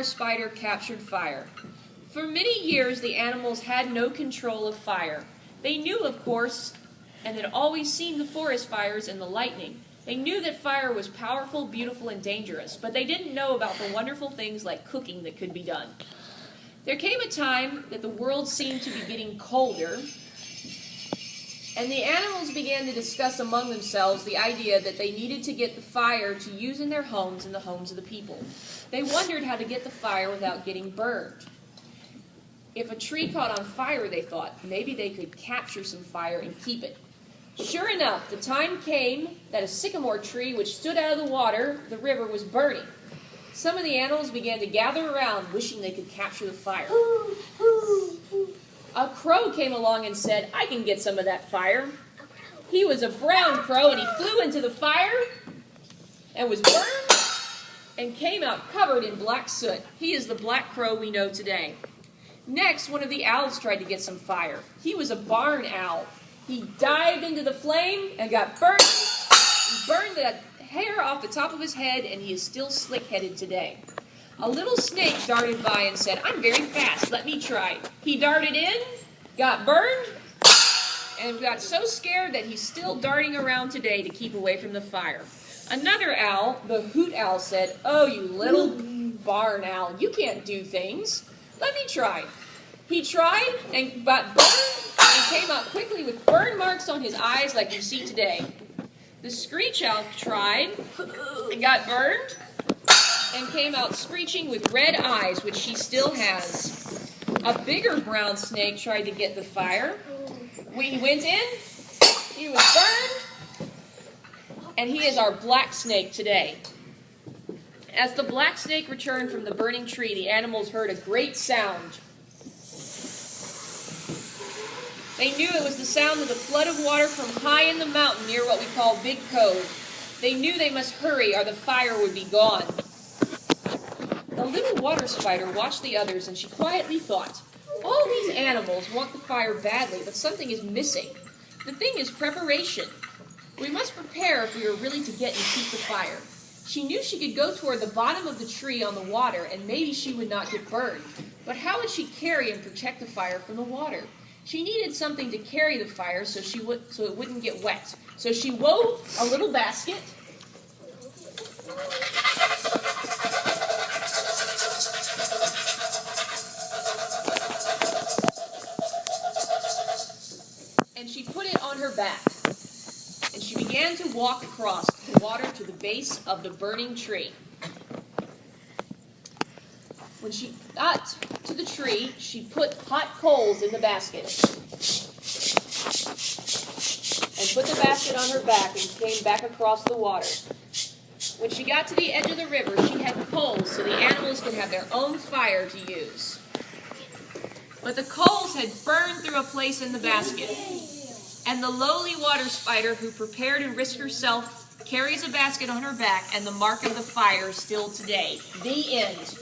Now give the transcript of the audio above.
water spider captured fire. For many years, the animals had no control of fire. They knew, of course, and had always seen the forest fires and the lightning. They knew that fire was powerful, beautiful, and dangerous, but they didn't know about the wonderful things like cooking that could be done. There came a time that the world seemed to be getting colder, and the animals began to discuss among themselves the idea that they needed to get the fire to use in their homes and the homes of the people. They wondered how to get the fire without getting burned. If a tree caught on fire, they thought, maybe they could capture some fire and keep it. Sure enough, the time came that a sycamore tree which stood out of the river, was burning. Some of the animals began to gather around, wishing they could capture the fire. A crow came along and said, I can get some of that fire. He was a brown crow, and he flew into the fire and was burned and came out covered in black soot. He is the black crow we know today. Next, one of the owls tried to get some fire. He was a barn owl. He dived into the flame and got burned. He burned the hair off the top of his head, and he is still slick-headed today. A little snake darted by and said, I'm very fast, let me try. He darted in, got burned, and got so scared that he's still darting around today to keep away from the fire. Another owl, the hoot owl, said, oh, you little barn owl, you can't do things. Let me try. He tried and got burned and came out quickly with burn marks on his eyes like you see today. The screech owl tried and got burned and came out screeching with red eyes, which she still has. A bigger brown snake tried to get the fire. He went in, he was burned, and he is our black snake today. As the black snake returned from the burning tree, the animals heard a great sound. They knew it was the sound of the flood of water from high in the mountain near what we call Big Cove. They knew they must hurry or the fire would be gone. The little water spider watched the others, and she quietly thought, all these animals want the fire badly, but something is missing. The thing is preparation. We must prepare if we are really to get and keep the fire. She knew she could go toward the bottom of the tree on the water, and maybe she would not get burned. But how would she carry and protect the fire from the water? She needed something to carry the fire so it wouldn't get wet. So she wove a little basket. And she put it on her back. And she began to walk across the water to the base of the burning tree. When she got to the tree, she put hot coals in the basket and put the basket on her back and came back across the water. When she got to the edge of the river, she had coals so the animals could have their own fire to use. But the coals had burned through a place in the basket, and the lowly water spider who prepared and risked herself carries a basket on her back and the mark of the fire still today. The end.